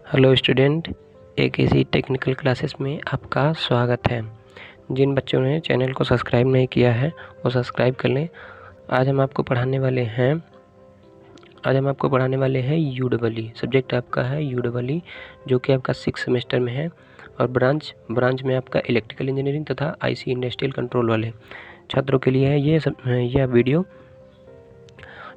Hello student, AKC technical classes में आपका स्वागत है। जिन बच्चों ने चैनल को सब्सक्राइब नहीं किया है वो सब्सक्राइब कर लें। आज हम आपको पढ़ाने वाले हैं UEE। सब्जेक्ट आपका है UEE, जो कि आपका 6 सेमेस्टर में है और ब्रांच में आपका इलेक्ट्रिकल इंजीनियरिंग तथा IC इंडस्ट्रियल कंट्रोल वाले छात्रों के लिए है यह वीडियो।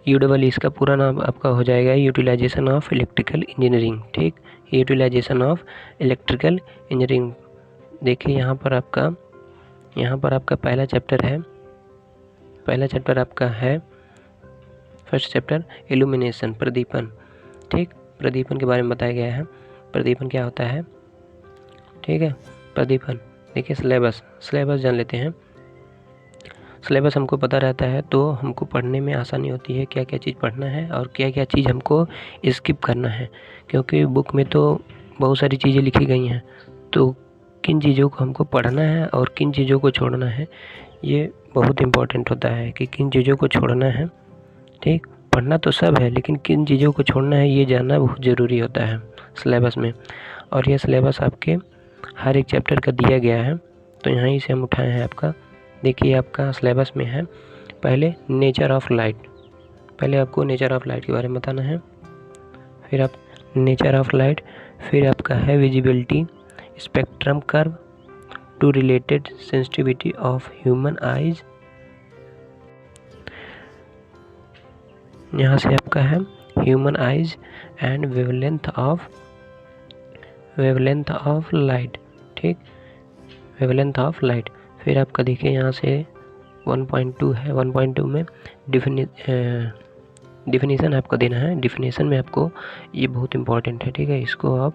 UEE इसका पूरा नाम आपका हो जाएगा यूटिलाइजेशन ऑफ इलेक्ट्रिकल इंजीनियरिंग। ठीक, यूटिलाइजेशन ऑफ इलेक्ट्रिकल इंजीनियरिंग। देखिए यहाँ पर आपका पहला चैप्टर आपका है फर्स्ट चैप्टर इल्यूमिनेशन, प्रदीपन। ठीक, प्रदीपन के बारे में बताया गया है। प्रदीपन क्या होता है, ठीक है। प्रदीपन देखिए, सिलेबस जान लेते हैं। सिलेबस हमको पता रहता है तो हमको पढ़ने में आसानी होती है, क्या क्या चीज़ पढ़ना है और क्या क्या चीज़ हमको स्किप करना है, क्योंकि बुक में तो बहुत सारी चीज़ें लिखी गई हैं। तो किन चीज़ों को हमको पढ़ना है और किन चीज़ों को छोड़ना है, ये बहुत इम्पोर्टेंट होता है कि किन चीज़ों को छोड़ना है। ठीक, पढ़ना तो सब है लेकिन किन चीज़ों को छोड़ना है ये जानना बहुत ज़रूरी होता है सिलेबस में। और ये सिलेबस आपके हर एक चैप्टर का दिया गया है, तो यहीं से हम उठाए हैं आपका। देखिए आपका सिलेबस में है पहले नेचर ऑफ लाइट। पहले आपको नेचर ऑफ लाइट के बारे में बताना है, फिर आप नेचर ऑफ लाइट, फिर आपका है visibility, spectrum curve, to related sensitivity of human eyes. यहाँ से आपका है human eyes and wavelength of light. ठीक, वेवलेंथ ऑफ लाइट। फिर आपका देखिए यहाँ से 1.2 है। 1.2 में डिफिनीसन आपको देना है। डिफिनीसन में आपको ये बहुत इम्पोर्टेंट है, ठीक है, इसको आप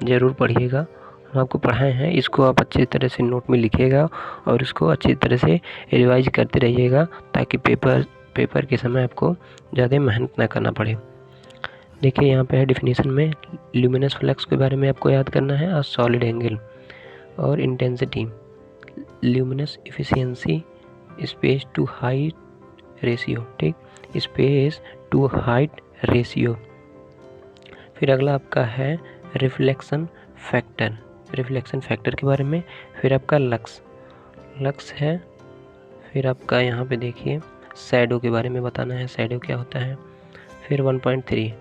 ज़रूर पढ़िएगा। हम आपको पढ़ाए हैं, इसको आप अच्छी तरह से नोट में लिखिएगा और इसको अच्छी तरह से रिवाइज करते रहिएगा ताकि पेपर के समय आपको ज़्यादा मेहनत ना करना पड़े। देखिए यहाँ पे है डिफिनीसन में ल्यूमिनस फ्लक्स के बारे में आपको याद करना है और सॉलिड एंगल और intensity, luminous efficiency, space to height ratio. ठीक, स्पेस टू हाइट रेशियो। फिर अगला आपका है रिफ्लेक्शन फैक्टर के बारे में। फिर आपका लक्स है। फिर आपका यहाँ पे देखिए शैडो के बारे में बताना है, शैडो क्या होता है। फिर 1.3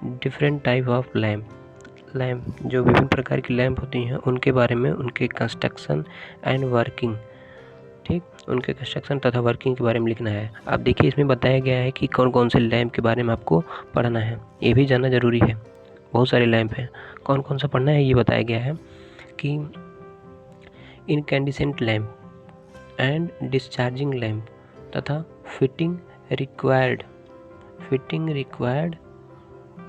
डिफरेंट टाइप ऑफ लैम्प, जो विभिन्न प्रकार की लैंप होती हैं उनके बारे में, उनके कंस्ट्रक्शन एंड वर्किंग। ठीक, उनके कंस्ट्रक्शन तथा वर्किंग के बारे में लिखना है। अब देखिए इसमें बताया गया है कि कौन कौन से लैंप के बारे में आपको पढ़ना है, ये भी जानना ज़रूरी है। बहुत सारे लैंप हैं, कौन कौन सा पढ़ना है ये बताया गया है कि incandescent lamp and discharging lamp तथा फिटिंग रिक्वायर्ड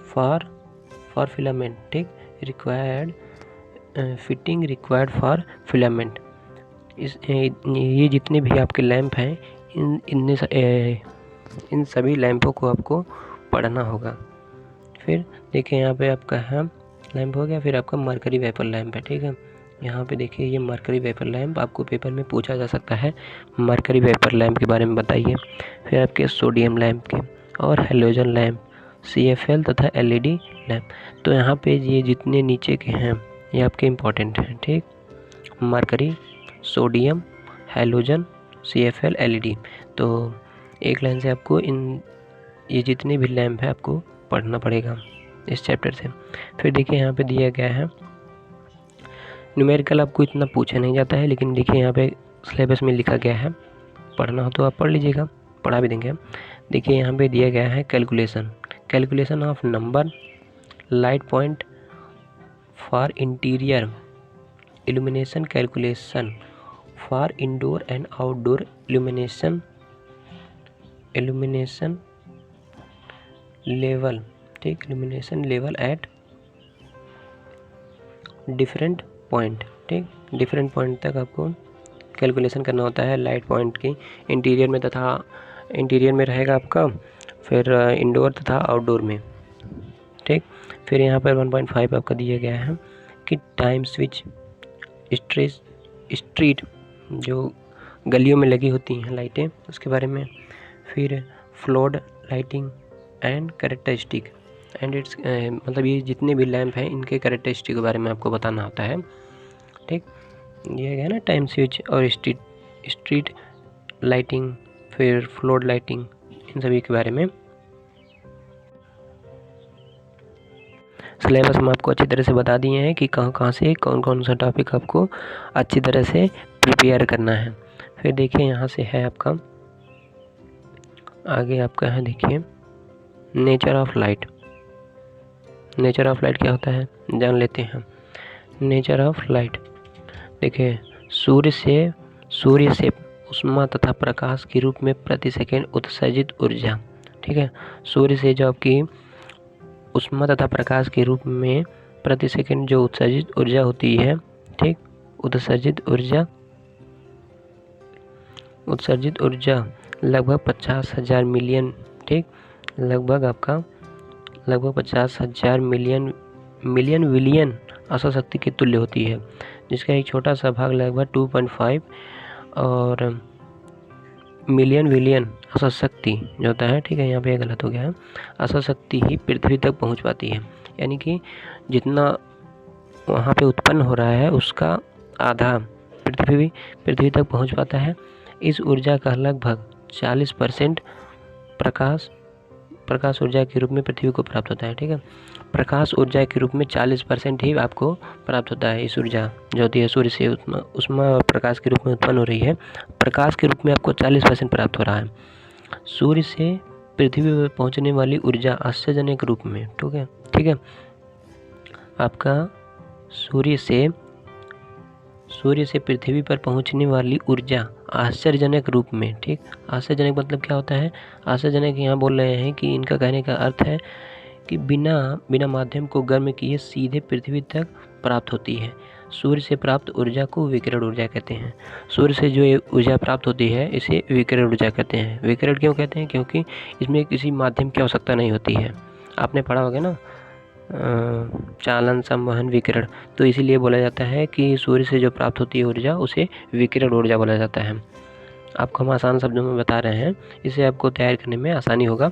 फॉर फिलामेंट। ठीक, फिटिंग रिक्वायर्ड फॉर फिलामेंट। ये जितने भी आपके लैंप हैं इन सभी लैंपों को आपको पढ़ना होगा। फिर देखिए यहाँ पे आपका है लैंप हो गया। फिर आपका मरकरी वेपर लैंप है। ठीक है, यहाँ पे देखिए ये मरकरी वेपर लैंप आपको पेपर में पूछा जा सकता है, मरकरी वेपर लैंप के बारे में बताइए। फिर आपके सोडियम लैंप के और हेलोजन लैंप, CFL तथा LED लैंप। तो यहाँ पे ये जितने नीचे के हैं ये आपके इम्पोर्टेंट हैं। ठीक, mercury, sodium, halogen, CFL, LED। तो एक लाइन से आपको ये जितने भी लैंप है आपको पढ़ना पड़ेगा इस चैप्टर से। फिर देखिए यहाँ पे दिया गया है न्यूमेरिकल, आपको इतना पूछा नहीं जाता है लेकिन देखिए यहाँ पे सिलेबस में लिखा गया है, पढ़ना हो तो आप पढ़ लीजिएगा, पढ़ा भी देंगे। देखिए यहाँ पे दिया गया है calculation of number light point for interior illumination, calculation for indoor and outdoor illumination level. ठीक, illumination level at different point. ठीक, डिफरेंट पॉइंट तक आपको कैलकुलेशन करना होता है लाइट पॉइंट की इंटीरियर में रहेगा आपका, फिर इंडोर तथा आउटडोर में। ठीक, फिर यहाँ पर 1.5 आपका दिया गया है कि टाइम स्विच स्ट्रीट जो गलियों में लगी होती हैं लाइटें उसके बारे में। फिर flowed lighting and characteristic, and it's मतलब ये जितने भी लैंप हैं इनके कैरेक्टरिस्टिक के बारे में आपको बताना होता है। ठीक, ये है ना टाइम स्विच और स्ट्रीट लाइटिंग, फिर फ्लोर लाइटिंग, इन सभी के बारे में सिलेबस में आपको अच्छी तरह से बता दिए हैं कि कहाँ कहाँ से कौन कौन सा टॉपिक आपको अच्छी तरह से प्रिपेयर करना है। फिर देखिए यहाँ से है आपका आगे आपका है, देखिए nature of light. Nature of light क्या होता है जान लेते हैं। नेचर ऑफ लाइट देखिए, सूर्य से उष्मा तथा प्रकाश के रूप में प्रति सेकंड उत्सर्जित ऊर्जा। ठीक है, सूर्य से जो आपकी उष्मा तथा प्रकाश के रूप में प्रति सेकंड जो उत्सर्जित ऊर्जा होती है, ठीक, उत्सर्जित ऊर्जा लगभग 50,000 मिलियन, ठीक, लगभग 50,000 मिलियन विलियन औसत शक्ति के तुल्य होती है, जिसका एक छोटा सा भाग लगभग 2.5 और मिलियन विलियन औसत शक्ति जो होता है, ठीक है, यहाँ पे गलत हो गया है, औसत शक्ति ही पृथ्वी तक पहुँच पाती है। यानी कि जितना वहाँ पे उत्पन्न हो रहा है उसका आधा पृथ्वी तक पहुँच पाता है। इस ऊर्जा का लगभग 40% प्रकाश ऊर्जा के रूप में पृथ्वी को प्राप्त होता है। ठीक है, प्रकाश ऊर्जा के रूप में 40% ही आपको प्राप्त होता है। इस ऊर्जा जो होती है सूर्य से उष्मा और प्रकाश के रूप में उत्पन्न हो रही है, प्रकाश के रूप में आपको 40% प्राप्त हो रहा है। सूर्य से पृथ्वी पर पहुंचने वाली ऊर्जा आश्चर्यजनक रूप में, ठीक है, आपका सूर्य से पृथ्वी पर पहुंचने वाली ऊर्जा आश्चर्यजनक रूप में, ठीक, आश्चर्यजनक मतलब क्या होता है, आश्चर्यजनक यहाँ बोल रहे हैं कि इनका कहने का अर्थ है कि बिना माध्यम को गर्म किए सीधे पृथ्वी तक प्राप्त होती है। सूर्य से प्राप्त ऊर्जा को विकिरण ऊर्जा कहते हैं। सूर्य से जो ऊर्जा प्राप्त होती है इसे विकिरण ऊर्जा कहते हैं। विकिरण क्यों कहते हैं, क्योंकि इसमें किसी माध्यम की आवश्यकता नहीं होती है। आपने पढ़ा होगा ना चालन, संवहन, विकिरण, तो इसीलिए बोला जाता है कि सूर्य से जो प्राप्त होती है ऊर्जा उसे विकिरण ऊर्जा बोला जाता है। आपको हम आसान शब्दों में बता रहे हैं, इसे आपको तैयार करने में आसानी होगा,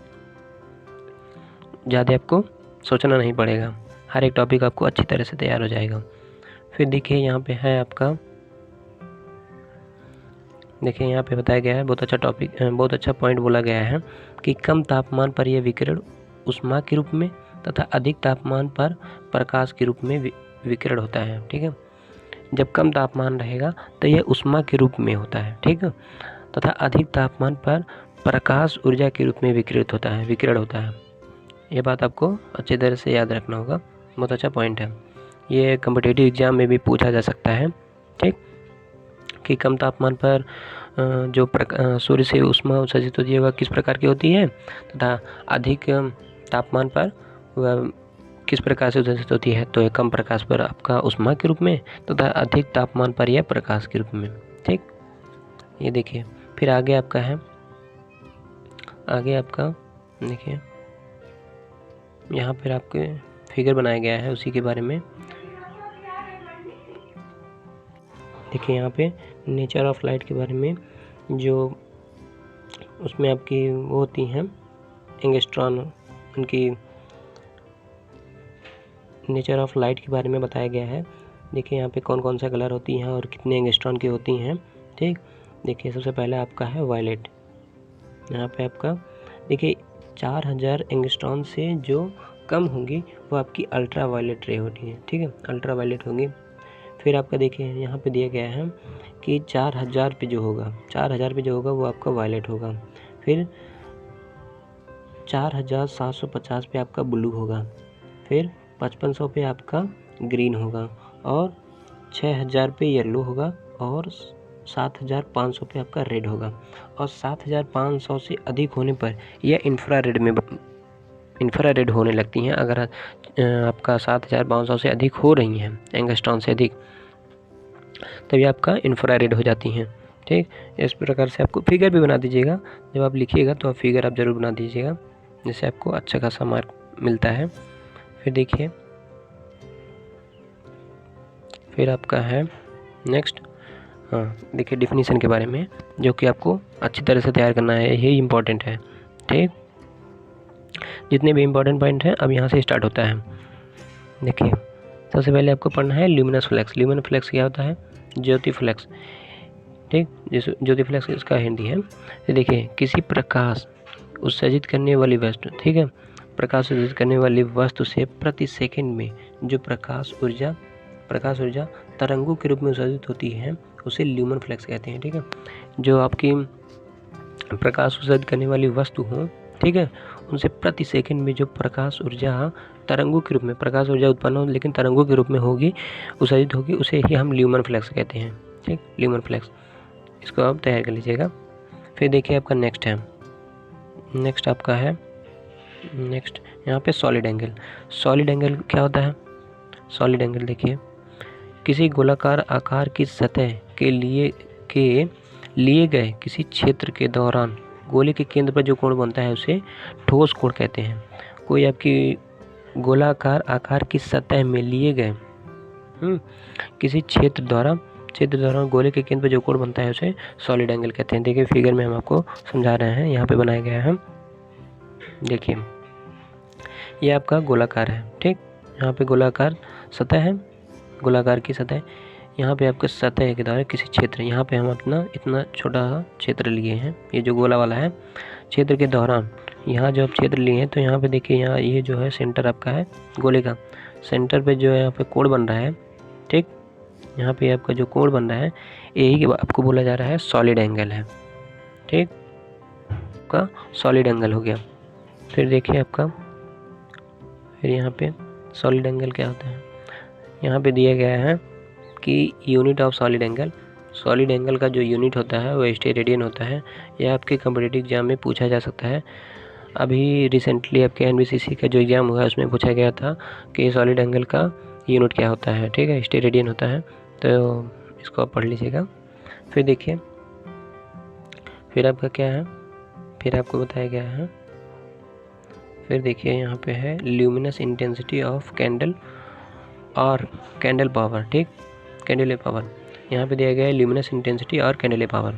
ज़्यादा आपको सोचना नहीं पड़ेगा, हर एक टॉपिक आपको अच्छी तरह से तैयार हो जाएगा। फिर देखिए यहाँ पे है आपका, देखिए यहाँ पे बताया गया है, बहुत अच्छा पॉइंट बोला गया है कि कम तापमान पर यह विकिरण उष्मा के रूप में तथा अधिक तापमान पर प्रकाश के रूप में विकिरण होता है। ठीक है, जब कम तापमान रहेगा तो यह उष्मा के रूप में होता है, ठीक है, तथा अधिक तापमान पर प्रकाश ऊर्जा के रूप में विकिरण होता है। ये बात आपको अच्छी तरह से याद रखना होगा, बहुत अच्छा पॉइंट है। ये कॉम्पिटिटिव एग्जाम में भी पूछा जा सकता है, ठीक, कि कम तापमान पर जो सूर्य से उष्मा उत्सर्जित होती है वह किस प्रकार की होती है तथा अधिक तापमान पर वह किस प्रकार से उत्सर्जित होती है। तो कम प्रकाश पर आपका उष्मा के रूप में तथा अधिक तापमान पर यह प्रकाश के रूप में, ठीक। ये देखिए, फिर आगे आपका देखिए यहाँ पर आपके फिगर बनाया गया है, उसी के बारे में देखिए। यहाँ पे नेचर ऑफ लाइट के बारे में जो उसमें आपकी वो होती हैं एंगस्ट्रॉन, उनकी नेचर ऑफ लाइट के बारे में बताया गया है। देखिए यहाँ पे कौन कौन सा कलर होती हैं और कितने एंगस्ट्रॉन की होती हैं, ठीक। देखिए सबसे पहले आपका है वायलेट। यहाँ पे आपका देखिए 4000 एंगस्ट्रॉन से जो कम होंगी वो आपकी अल्ट्रा वायलेट रे होती है, ठीक है, अल्ट्रा वायलेट होंगी। फिर आपका देखिए यहाँ पे दिया गया है कि 4000 पे जो होगा वो आपका वायलेट होगा। फिर 4750 पे आपका ब्लू होगा। फिर 5500 पे आपका ग्रीन होगा और 6000 पे येलो होगा और 7500 पे आपका रेड होगा। और 7500 से अधिक होने पर यह इंफ्रारेड होने लगती हैं। अगर आपका 7500 से अधिक हो रही हैं एंगस्ट्रॉन से अधिक, तभी आपका इंफ्रारेड हो जाती हैं, ठीक। इस प्रकार से आपको फिगर भी बना दीजिएगा, जब आप लिखिएगा तो आप फिगर आप ज़रूर बना दीजिएगा, जिससे आपको अच्छा खासा मार्क मिलता है। फिर देखिए, फिर आपका है नेक्स्ट, देखिए डिफिनीशन के बारे में, जो कि आपको अच्छी तरह से तैयार करना है, यही इम्पोर्टेंट है, ठीक। जितने भी इंपॉर्टेंट पॉइंट हैं अब यहाँ से स्टार्ट होता है। देखिए सबसे पहले आपको पढ़ना है ल्यूमिनस फ्लक्स। ल्यूमिनस फ्लक्स क्या होता है? ज्योति फ्लक्स। ठीक, जिस ज्योति फ्लक्स इसका हिंदी है। तो देखिए किसी प्रकाश उत्सर्जित करने वाली वस्तु, ठीक है, प्रकाश उत्सर्जित करने वाली वस्तु से प्रति सेकंड में जो प्रकाश ऊर्जा तरंगों के रूप में उत्सर्जित होती है उसे ल्यूमिनस फ्लक्स कहते हैं। ठीक है, जो आपकी प्रकाश उत्सर्जित करने वाली वस्तु हो, ठीक है, उनसे प्रति सेकंड में जो प्रकाश ऊर्जा तरंगों के रूप में, प्रकाश ऊर्जा उत्पन्न हो लेकिन तरंगों के रूप में होगी, उत्सर्जित होगी, उसे ही हम ल्यूमिनस फ्लक्स कहते हैं। ठीक, ल्यूमिनस फ्लक्स, इसको आप तैयार कर लीजिएगा। फिर देखिए आपका नेक्स्ट आपका है यहाँ पे सॉलिड एंगल। सॉलिड एंगल क्या होता है? सॉलिड एंगल देखिए किसी गोलाकार आकार की सतह के लिए गए किसी क्षेत्र के दौरान गोले के केंद्र पर जो कोण बनता है उसे ठोस कोण कहते हैं। कोई आपकी गोलाकार आकार की सतह में लिए गए किसी क्षेत्र द्वारा गोले के केंद्र पर जो कोण बनता है उसे सॉलिड एंगल कहते हैं। देखिए फिगर में हम आपको समझा रहे हैं, यहाँ पे बनाया गया है। देखिए ये आपका गोलाकार है, ठीक, यहाँ पे गोलाकार सतह है, गोलाकार की सतह, यहाँ पे आपके सतह के द्वारा किसी क्षेत्र, यहाँ पे हम अपना इतना छोटा क्षेत्र लिए हैं, ये जो गोला वाला है, क्षेत्र के दौरान यहाँ जो आप क्षेत्र लिए हैं तो यहाँ पे देखिए, यहाँ ये जो है सेंटर आपका है गोले का, सेंटर पे जो है यहाँ पे कोण बन रहा है, ठीक, यहाँ पे आपका जो कोण बन रहा है यही आपको बोला जा रहा है सॉलिड एंगल है। ठीक, आपका सॉलिड एंगल हो गया। फिर देखिए आपका, फिर यहाँ पे सॉलिड एंगल क्या होता है, यहाँ पे दिया गया है कि यूनिट ऑफ सॉलिड एंगल का जो यूनिट होता है वो स्टेरेडियन होता है। यह आपके कॉम्पिटिटिव एग्जाम में पूछा जा सकता है। अभी रिसेंटली आपके NBCC का जो एग्ज़ाम हुआ है उसमें पूछा गया था कि सॉलिड एंगल का यूनिट क्या होता है, ठीक है, स्टेरेडियन होता है, तो इसको आप पढ़ लीजिएगा। फिर देखिए, फिर आपका क्या है, फिर आपको बताया गया है, फिर देखिए यहाँ पे है ल्यूमिनस इंटेंसिटी ऑफ कैंडल और कैंडल पावर। ठीक, कैंडल पावर यहाँ पे दिया गया है ल्यूमिनस इंटेंसिटी और कैंडल पावर।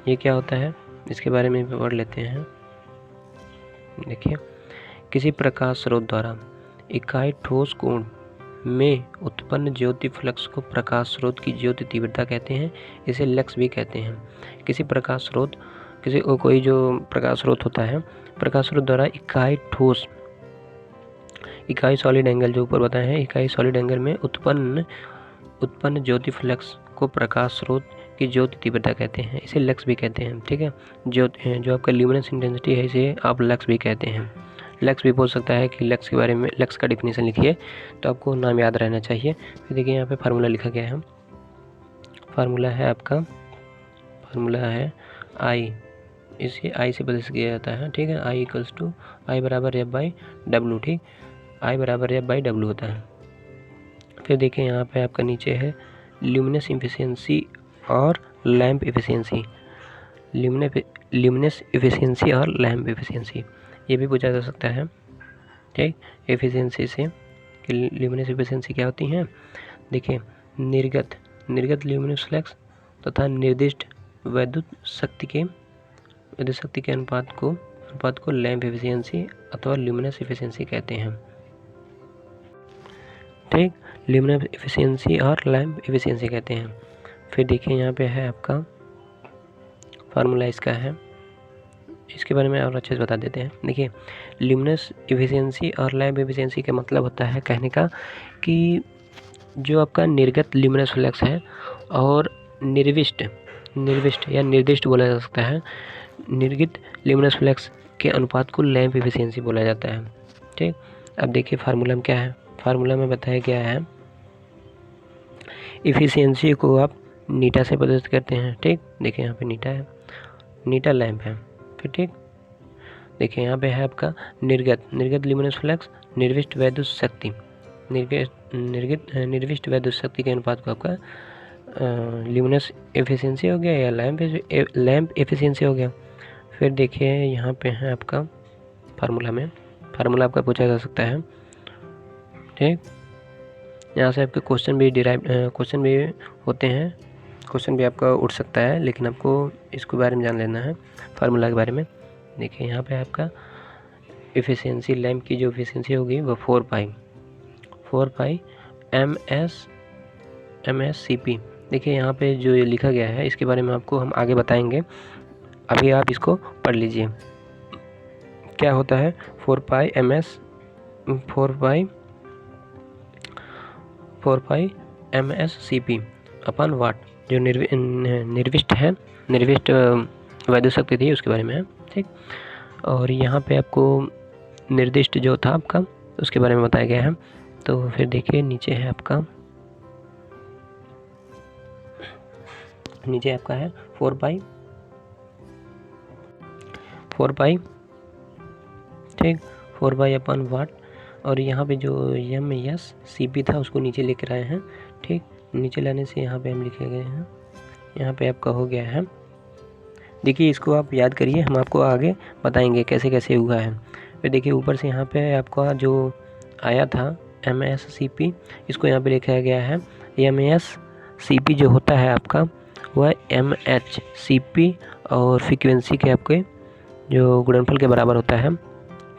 ये क्या होता है इसके बारे में भी पढ़ लेते हैं। देखिए किसी प्रकाश स्रोत द्वारा इकाई ठोस कोण में उत्पन्न ज्योति फ्लक्स को प्रकाश स्रोत की ज्योति तीव्रता कहते हैं, इसे लक्स भी कहते हैं। किसी प्रकाश स्रोत, कोई जो प्रकाश स्रोत होता है, प्रकाश स्रोत द्वारा इकाई सॉलिड एंगल जो ऊपर बताए हैं, इकाई सॉलिड एंगल में उत्पन्न ज्योति फ्लक्स को प्रकाश स्रोत की ज्योति तीव्रता कहते हैं, इसे लक्स भी कहते हैं। ठीक है, जो आपका ल्यूमिनस इंटेंसिटी है इसे आप लक्स भी कहते हैं। लक्स भी बोल सकता है कि लक्स के बारे में, लक्स का डिफिनीशन लिखिए तो आपको नाम याद रहना चाहिए। फिर देखिए यहाँ पे फार्मूला लिखा गया है, फार्मूला है आपका, फार्मूला है आई, इसे आई से बदल किया जाता है। ठीक है, आई इक्वल्स टू आई बराबर एफ बाई डब्लू। ठीक, आई बराबर एफ बाई डब्लू होता है। फिर देखिए यहाँ पे आपका नीचे है ल्यूमिनस एफिशिएंसी और लैंप एफिशिएंसी। ल्यूमिनस एफिशिएंसी और लैंप एफिशिएंसी ये भी पूछा जा सकता है। ठीक, एफिशिएंसी से कि ल्यूमिनस एफिशिएंसी क्या होती है। देखिए निर्गत ल्यूमिनस फ्लक्स तथा निर्दिष्ट विद्युत शक्ति के अनुपात को लैंप एफिशिएंसी अथवा ल्यूमिनस एफिशिएंसी कहते हैं। ठीक, ल्यूमिनस एफिशिएंसी और लैंप एफिशिएंसी कहते हैं। फिर देखिए यहाँ पे है आपका फार्मूला इसका है, इसके बारे में और अच्छे से बता देते हैं। देखिए ल्यूमिनस एफिशिएंसी और लैंप एफिशिएंसी का मतलब होता है कहने का कि जो आपका निर्गत ल्यूमिनस फ्लक्स है और निर्विष्ट या निर्दिष्ट बोला जा सकता है, निर्गत ल्यूमिनस फ्लक्स के अनुपात को लैंप एफिशिएंसी बोला जाता है। ठीक, अब देखिए फार्मूला में क्या है, फार्मूला में बताया गया है एफिशिएंसी को आप नीटा से प्रदर्शित करते हैं। ठीक, देखिए यहाँ पे नीटा है, नीटा लैंप है। फिर ठीक, देखिए यहाँ पे है आपका निर्गत ल्यूमिनस फ्लक्स, निर्विष्ट वैद्युत शक्ति, निर्विष्ट वैद्युत शक्ति के अनुपात को आपका ल्यूमिनस एफिशिएंसी हो गया या लैंप एफिशिएंसी हो गया। फिर देखिए यहाँ पे है आपका फार्मूला आपका पूछा जा सकता है। ठीक, यहाँ से आपके क्वेश्चन भी होते हैं, क्वेश्चन भी आपका उठ सकता है, लेकिन आपको इसके बारे में जान लेना है, फार्मूला के बारे में। देखिए यहाँ पे आपका एफिशिएंसी, लैम्प की जो एफिशिएंसी होगी वो 4 पाई MS देखिए यहाँ पे जो ये लिखा गया है इसके बारे में आपको हम आगे बताएंगे, अभी आप इसको पढ़ लीजिए क्या होता है 4 पाई MSCP अपन वाट, जो निर्विष्ट है, निर्विष्ट वैद्युत शक्ति थी उसके बारे में है, ठीक। और यहाँ पे आपको निर्दिष्ट जो था आपका उसके बारे में बताया गया है। तो फिर देखिए नीचे है आपका, नीचे आपका है 4 पाई ठीक, 4 पाई अपन वाट। और यहाँ पे जो MSCP था उसको नीचे लेकर आए हैं, ठीक। नीचे लाने से यहाँ पे हम लिखे गए हैं, यहाँ पे आपका हो गया है। देखिए इसको आप याद करिए, हम आपको आगे बताएंगे कैसे कैसे हुआ है। फिर देखिए ऊपर से यहाँ पे आपका जो आया था MSCP, इसको यहाँ पे लिखा गया है MSCP जो होता है आपका वह MHCP और फ्रीक्वेंसी के आपके जो गुणनफल के बराबर होता है,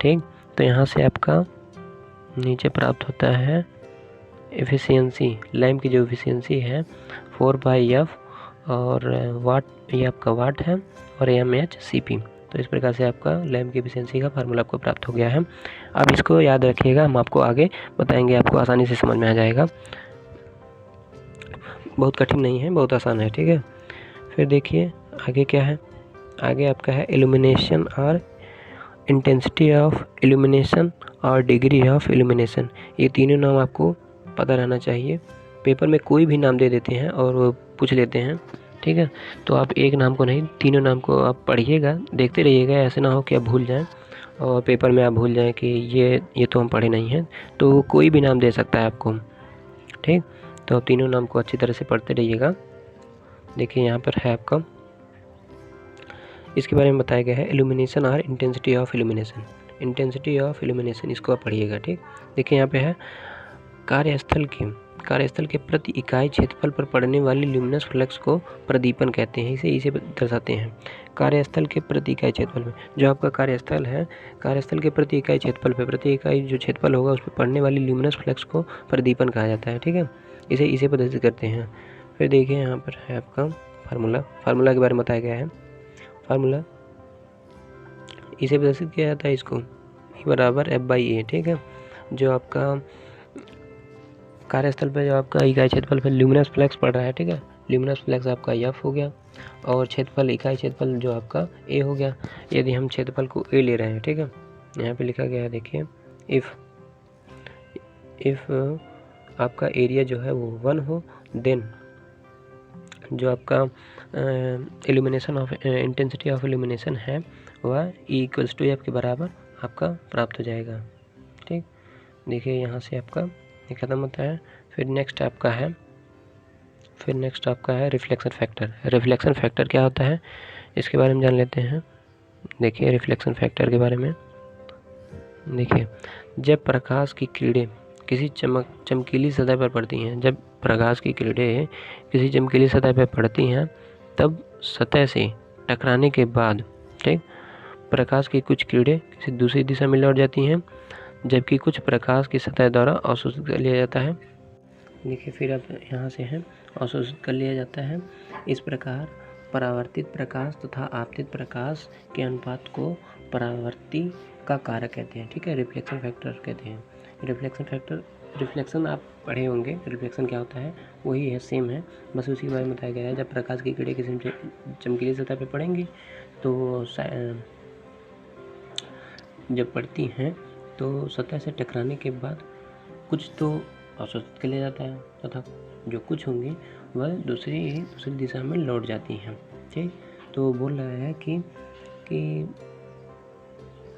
ठीक। तो यहाँ से आपका नीचे प्राप्त होता है एफिशिएंसी, लैम्प की जो एफिशिएंसी है 4/F और वाट, ये आपका वाट है और MHCP। तो इस प्रकार से आपका लैम्प की एफिशिएंसी का फार्मूला आपको प्राप्त हो गया है। अब इसको याद रखिएगा, हम आपको आगे बताएंगे, आपको आसानी से समझ में आ जाएगा, बहुत कठिन नहीं है, बहुत आसान है, ठीक है। फिर देखिए आगे क्या है, आगे आपका है इल्यूमिनेशन और इंटेंसिटी ऑफ इल्यूमिनेशन और डिग्री ऑफ इल्यूमिनेशन। ये तीनों नाम आपको पता रहना चाहिए। पेपर में कोई भी नाम दे देते हैं और वो पूछ लेते हैं, ठीक है। तो आप एक नाम को नहीं, तीनों नाम को आप पढ़िएगा, देखते रहिएगा, ऐसे ना हो कि आप भूल जाएं और पेपर में आप भूल जाएं कि ये तो हम पढ़े नहीं हैं। तो कोई भी नाम दे सकता है आपको, ठीक। तो तीनों नाम को अच्छी तरह से पढ़ते रहिएगा। देखिए यहाँ पर है आपका, इसके बारे में बताया गया है इल्यूमिनेशन और intensity of illumination. Intensity of illumination इसको आप पढ़िएगा, ठीक। देखिए यहाँ पे है कार्यस्थल के प्रति इकाई क्षेत्रफल पर पड़ने वाली ल्यूमिनस फ्लक्स को प्रदीपन कहते हैं, इसे दर्शाते हैं। कार्यस्थल के प्रति इकाई क्षेत्रफल में, जो आपका कार्यस्थल है, कार्यस्थल के प्रति इकाई क्षेत्रफल पे, प्रति इकाई जो क्षेत्रफल होगा उस पर पड़ने वाली ल्यूमिनस फ्लक्स को प्रदीपन कहा जाता है, ठीक है। इसे प्रदर्शित करते हैं। फिर देखिए यहाँ पर है आपका फार्मूला के बारे में बताया गया है। फार्मूला इसे प्रदर्शित किया जाता है, इसको E बराबर F/A, ठीक है। जो आपका कार्यस्थल पे जो आपका इकाई क्षेत्रफल पे ल्यूमिनस फ्लक्स पड़ रहा है, ठीक है, ल्यूमिनस फ्लक्स आपका F हो गया और क्षेत्रफल, इकाई क्षेत्रफल जो आपका A हो गया। यदि हम क्षेत्रफल को A ले रहे हैं, ठीक है, यहाँ पे लिखा गया है, देखिए इफ़ आपका एरिया जो है वो 1 हो, देन जो आपका illumination of intensity of illumination है वह E = F के बराबर आपका प्राप्त हो जाएगा, ठीक। देखिए यहाँ से आपका ये ख़त्म होता है। फिर नेक्स्ट आपका है रिफ्लेक्शन फैक्टर। रिफ्लेक्शन फैक्टर क्या होता है इसके बारे में जान लेते हैं। देखिए रिफ्लेक्शन फैक्टर के बारे में, देखिए जब प्रकाश की किरणें किसी चमकीली सतह पर पड़ती हैं, जब प्रकाश की किरणें किसी चमकीली सतह पर पड़ती हैं तब सतह से टकराने के बाद, ठीक, प्रकाश की कुछ किरणें किसी दूसरी दिशा में लौट जाती हैं, जबकि कुछ प्रकाश की सतह द्वारा अवशोषित कर लिया जाता है। देखिए फिर अब यहाँ से है अवशोषित कर लिया जाता है। इस प्रकार परावर्तित प्रकाश तथा आपतित प्रकाश के अनुपात को परावर्ती का कारक कहते हैं, ठीक है, रिफ्लेक्शन फैक्टर कहते हैं। रिफ्लेक्शन फैक्टर, रिफ्लेक्शन आप पढ़े होंगे, रिफ्लेक्शन क्या होता है वही है, सेम है, बस उसी के बारे में बताया गया है। जब प्रकाश की किरणें किसी चमकीली सतह पर पड़ेंगी तो जब पड़ती हैं तो सतह से टकराने के बाद कुछ तो अवशोषित कर लिया जाता है तथा जो कुछ होंगी वह दूसरी दिशा में लौट जाती हैं, ठीक। तो बोल रहा है कि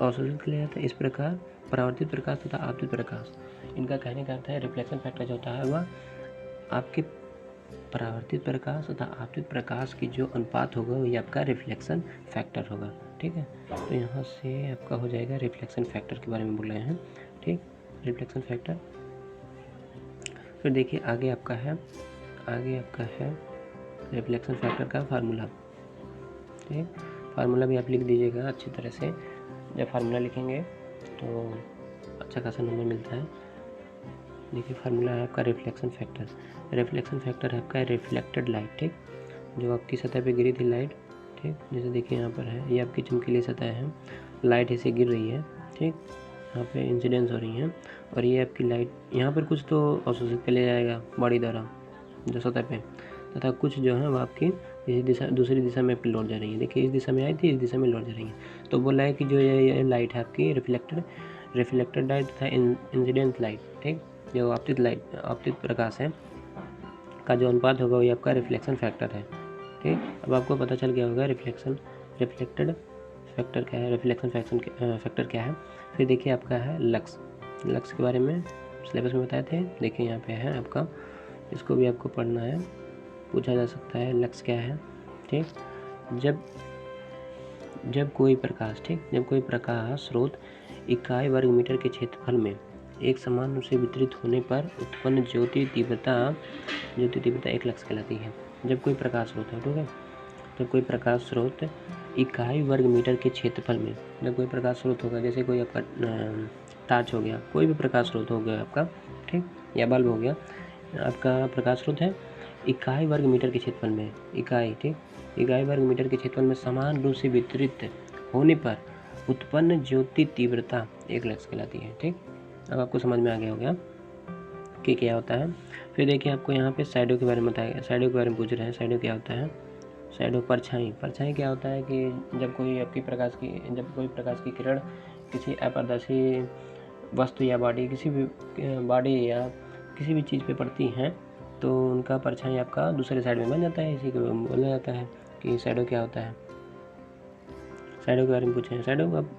अवशोषित कर लिया जाता है। इस प्रकार परावर्तित प्रकाश तथा आपतित प्रकाश, इनका कहने का अर्थ है रिफ्लेक्शन फैक्टर जो होता है वह आपके परावर्तित प्रकाश तथा आपतित प्रकाश की जो अनुपात होगा वही आपका रिफ्लेक्शन फैक्टर होगा, ठीक है। तो यहाँ से आपका हो जाएगा रिफ्लेक्शन फैक्टर के बारे में बोल रहे हैं, ठीक, रिफ्लेक्शन फैक्टर। फिर देखिए आगे आपका है रिफ्लेक्शन फैक्टर का फार्मूला, ठीक। फार्मूला भी आप लिख दीजिएगा अच्छी तरह से। जब फार्मूला लिखेंगे तो अच्छा खासा नंबर मिलता है। देखिए फार्मूला है आपका रिफ्लेक्शन फैक्टर। रिफ्लेक्शन फैक्टर है आपका रिफ्लेक्टेड लाइट, ठीक, जो आपकी सतह पे गिरी थी लाइट, ठीक, जैसे देखिए यहाँ पर है, ये आपकी चमकीली सतह है, लाइट ऐसे गिर रही है, ठीक, यहाँ पे इंसिडेंस हो रही है, और ये आपकी लाइट यहाँ पर कुछ तो अवशोषित कर लिया जाएगा बॉडी द्वारा जो सतह पे, तथा कुछ जो है वो आपकी इसी दिशा दूसरी दिशा में आपकी लौट जा रही है। देखिए इस दिशा में आई थी, इस दिशा में लौट जा रही है। तो बोला है कि जो ये लाइट है आपकी रिफ्लेक्टेड लाइट तथा इंसिडेंट लाइट, ठीक, जो आपतित प्रकाश है का जो अनुपात होगा वही आपका रिफ्लेक्शन फैक्टर है, ठीक। अब आपको पता चल गया होगा रिफ्लेक्टेड फैक्टर क्या है, रिफ्लेक्शन फैक्टर क्या है। फिर देखिए आपका है लक्स के बारे में सिलेबस में बताए थे। देखिए यहाँ पे है आपका, इसको भी आपको पढ़ना है, पूछा जा सकता है लक्स क्या है, ठीक। जब कोई प्रकाश स्रोत इकाई वर्ग मीटर के क्षेत्रफल में एक समान रूप से वितरित होने पर उत्पन्न ज्योति तीव्रता 1 लक्स कहलाती है। जब कोई प्रकाश स्रोत है, ठीक है, जब कोई प्रकाश स्रोत इकाई वर्ग मीटर के क्षेत्रफल में, जब कोई प्रकाश स्रोत होगा, जैसे कोई आपका टार्च हो गया, कोई भी प्रकाश स्रोत हो गया आपका, ठीक, या बल्ब हो गया, आपका प्रकाश स्रोत है इकाई वर्ग मीटर के क्षेत्रफल में, इकाई वर्ग मीटर के क्षेत्रफल में समान रूप से वितरित होने पर उत्पन्न ज्योति तीव्रता 1 लक्स कहलाती है, ठीक। अब आपको समझ में आ गया होगा कि क्या होता है। फिर देखिए आपको यहाँ पे शैडो के बारे में बताया गया, शैडो के बारे में पूछ रहे हैं, शैडो क्या होता है। शैडो परछाई क्या होता है कि जब कोई प्रकाश की किरण किसी अपारदर्शी वस्तु या बॉडी किसी भी चीज़ पे पड़ती हैं तो उनका परछाई आपका दूसरे साइड में बन जाता है। इसी को बोला जाता है कि शैडो क्या होता है। शैडो के बारे में पूछे हैं, शैडो को आप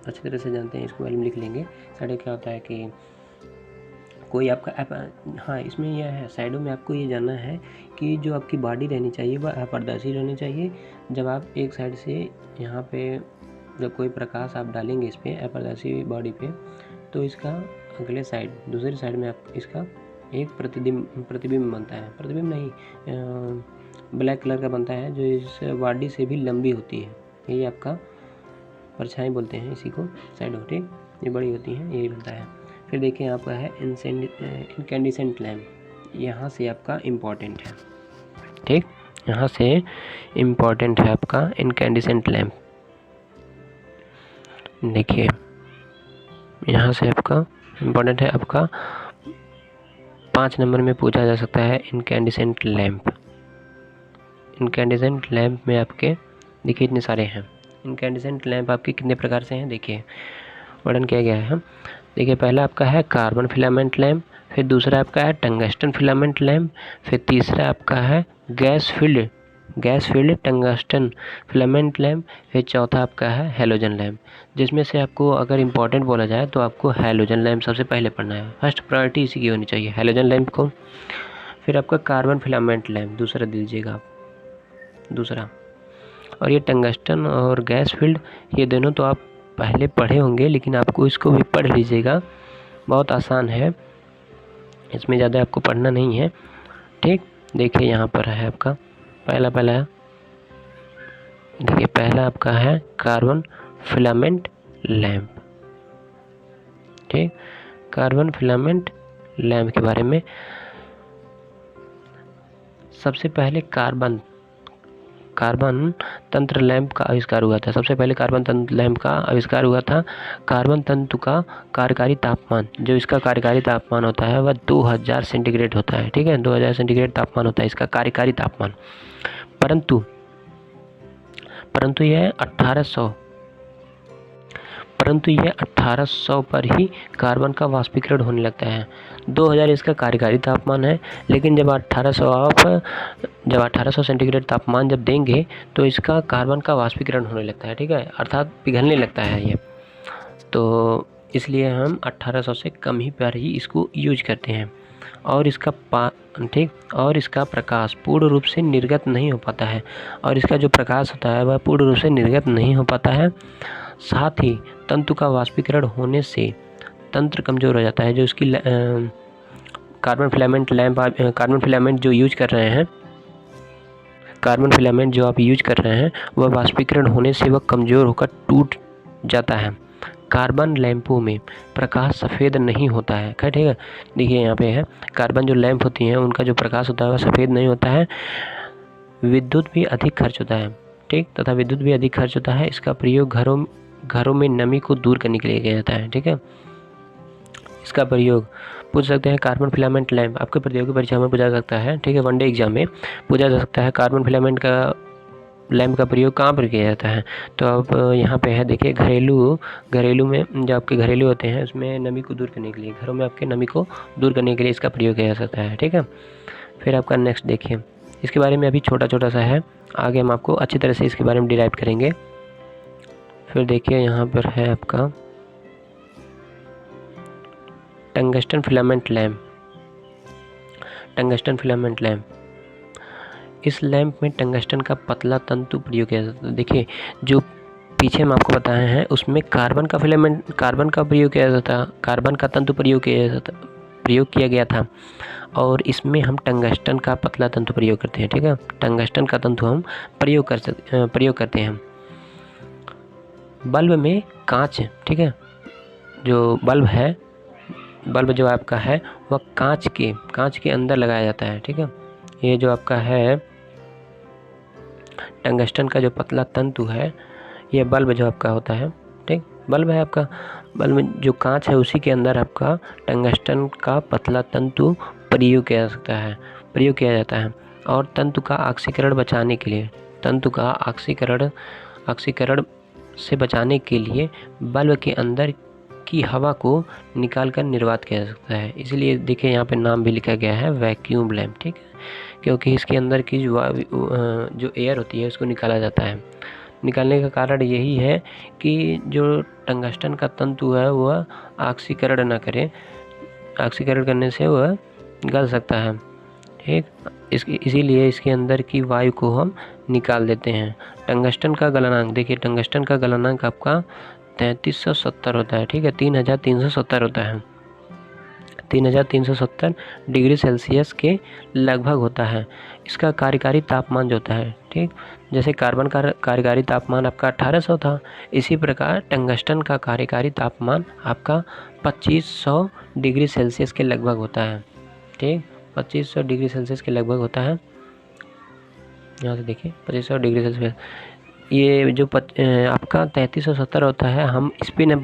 अच्छी तरह से जानते हैं, इसके बारे में लिख लेंगे। शैडो क्या होता है कि कोई आपका हाँ, इसमें यह है, शैडो में आपको ये जानना है कि जो आपकी बॉडी रहनी चाहिए वह अपारदर्शी रहनी चाहिए। जब आप एक साइड से यहाँ पे जब कोई प्रकाश आप डालेंगे इस पर अपारदर्शी बॉडी पे, तो इसका अगले साइड दूसरी साइड में आप इसका एक प्रतिबिंब बनता है, प्रतिबिंब नहीं, ब्लैक कलर का बनता है, जो इस बॉडी से भी लंबी होती है। यही आपका परछाई बोलते हैं इसी को, शैडो, ठीक, ये बड़ी होती है, यही बनता है। फिर देखिए आपका है इनकैंडिसेंट लैम्प, यहाँ से आपका इम्पॉर्टेंट है, ठीक, यहाँ से इम्पॉर्टेंट है आपका इनकैंडिसेंट लैम्प। देखिए यहाँ से आपका इम्पॉर्टेंट है, आपका 5 नंबर में पूछा जा सकता है इनकैंडिसेंट लैम्प। इनकैंडिसेंट लैम्प में आपके देखिए इतने सारे हैं। इनकैंडिसेंट लैम्प आपके कितने प्रकार से हैं, देखिए वर्णन किया गया है। देखिए पहला आपका है कार्बन फिलामेंट लैम्प, फिर दूसरा आपका है टंगस्टन फिलामेंट लैम्प, फिर तीसरा आपका है gas field tungsten filament lamp, फिर चौथा आपका है हैलोजन लैम्प। जिसमें से आपको अगर इम्पोर्टेंट बोला जाए तो आपको हैलोजन लैम्प सबसे पहले पढ़ना है, फर्स्ट प्रायोरिटी इसी की होनी चाहिए, हैलोजन लैम्प को। फिर आपका कार्बन फिलामेंट लैम्प दूसरा दीजिएगा आप, दूसरा। और ये टंगस्टन और गैस फील्ड, ये दोनों तो आप पहले पढ़े होंगे, लेकिन आपको इसको भी पढ़ लीजिएगा, बहुत आसान है, इसमें ज़्यादा आपको पढ़ना नहीं है, ठीक। देखिए यहाँ पर है आपका पहला आपका है कार्बन फिलामेंट लैम्प, ठीक। कार्बन फिलामेंट लैम्प के बारे में सबसे पहले कार्बन तंत्र लैंप का आविष्कार हुआ था। सबसे पहले कार्बन तंत्र लैंप का आविष्कार हुआ था। कार्बन तंतु का कार्यकारी तापमान, जो इसका कार्यकारी तापमान होता है वह 2000 सेंटीग्रेड होता है, ठीक है, 2000 सेंटीग्रेड तापमान होता है इसका कार्यकारी तापमान। परंतु यह 1800 पर ही कार्बन का वाष्पीकरण होने लगता है। 2000 इसका कार्यकारी तापमान है, लेकिन जब 1800 सेंटीग्रेड तापमान जब देंगे तो इसका कार्बन का वाष्पीकरण होने लगता है, ठीक है, अर्थात पिघलने लगता है ये। तो इसलिए हम 1800 से कम ही पर ही इसको यूज करते हैं, और इसका प्रकाश पूर्ण रूप से निर्गत नहीं हो पाता है, और इसका जो प्रकाश होता है वह पूर्ण रूप से निर्गत नहीं हो पाता है। साथ ही तंतु का वाष्पीकरण होने से तंत्र कमज़ोर हो जाता है। जो इसकी कार्बन फिलामेंट जो आप यूज कर रहे हैं वह वाष्पीकरण होने से वह कमज़ोर होकर टूट जाता है। कार्बन लैंपों में प्रकाश सफ़ेद नहीं होता है। ठीक है, देखिए यहाँ पे है, कार्बन जो लैंप होती हैं उनका जो प्रकाश होता है वह सफ़ेद नहीं होता है। विद्युत भी अधिक खर्च होता है, ठीक, तथा विद्युत भी अधिक खर्च होता है। इसका प्रयोग घरों में नमी को दूर करने के लिए किया जाता है। ठीक है, इसका प्रयोग पूछ सकते हैं कार्बन फिलामेंट लैंप, आपके प्रतियोगी परीक्षा में पूछा जा सकता है। ठीक है, वनडे एग्जाम में पूछा जा सकता है कार्बन फिलामेंट का लैंप का प्रयोग कहाँ पर किया जाता है। तो अब यहाँ पे है, देखिए घरेलू में जो आपके घरेलू होते हैं उसमें नमी को दूर करने के लिए, घरों में आपके नमी को दूर करने के लिए इसका प्रयोग किया जा सकता है। ठीक है, फिर आपका नेक्स्ट देखिए, इसके बारे में अभी छोटा सा है, आगे हम आपको अच्छी तरह से इसके बारे में डिराइव करेंगे। फिर देखिए यहाँ पर है आपका tungsten filament lamp. Tungsten filament lamp, इस लैंप में टंगस्टन का पतला तंतु प्रयोग किया जाता है। देखिए जो पीछे हम आपको बताए हैं उसमें कार्बन का प्रयोग किया जाता, कार्बन का तंतु प्रयोग किया गया था, और इसमें हम टंगस्टन का पतला तंतु प्रयोग करते हैं। ठीक है, टंगस्टन का तंतु हम प्रयोग करते हैं। बल्ब में कांच, ठीक है, जो बल्ब जो आपका है वह कांच के अंदर लगाया जाता है। ठीक है, ये जो आपका है टंगस्टन का जो पतला तंतु है, ये बल्ब जो आपका होता है, ठीक, बल्ब है आपका, बल्ब में जो कांच है उसी के अंदर आपका टंगस्टन का पतला तंतु प्रयोग किया जाता है। और तंतु का ऑक्सीकरण बचाने के लिए, तंतु का ऑक्सीकरण से बचाने के लिए बल्ब के अंदर की हवा को निकालकर निर्वात किया जा सकता है। इसलिए देखिए यहाँ पे नाम भी लिखा गया है वैक्यूम लैंप। ठीक है, क्योंकि इसके अंदर की जो एयर होती है उसको निकाला जाता है। निकालने का कारण यही है कि जो टंगस्टन का तंतु है वह ऑक्सीकरण ना करे, ऑक्सीकरण करने से वह गल सकता है। ठीक, इसीलिए इसके अंदर की वायु को हम निकाल देते हैं। टंगस्टन का गलनांक, देखिए टंगस्टन का गलनांक आपका 3370 होता है। ठीक है, 3370 होता है, 3370 डिग्री सेल्सियस के लगभग होता है। इसका कार्यकारी तापमान जो होता है, ठीक, जैसे कार्बन का कार्यकारी तापमान आपका 1800 था, इसी प्रकार टंगस्टन का कार्यकारी तापमान आपका 2500 डिग्री सेल्सियस के लगभग होता है। ठीक, 2500 डिग्री सेल्सियस के लगभग होता है। यहाँ से देखिए 2500 डिग्री सेल्सियस, ये जो आपका 3370 होता है, हम इस पे न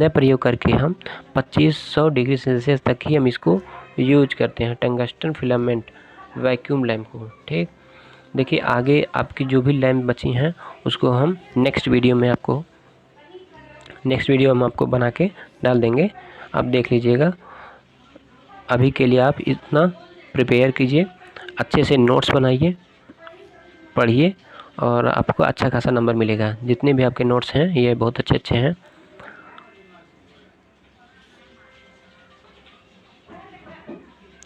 प्रयोग करके हम 2500 डिग्री सेल्सियस तक ही हम इसको यूज करते हैं, टंगस्टन फिलामेंट वैक्यूम लैंप को। ठीक, देखिए आगे आपकी जो भी लैंप बची हैं उसको हम नेक्स्ट वीडियो में आपको बना के डाल देंगे, आप देख लीजिएगा। अभी के लिए आप इतना प्रिपेयर कीजिए, अच्छे से नोट्स बनाइए, पढ़िए, और आपको अच्छा खासा नंबर मिलेगा। जितने भी आपके नोट्स हैं ये बहुत अच्छे हैं।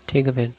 ठीक है फिर।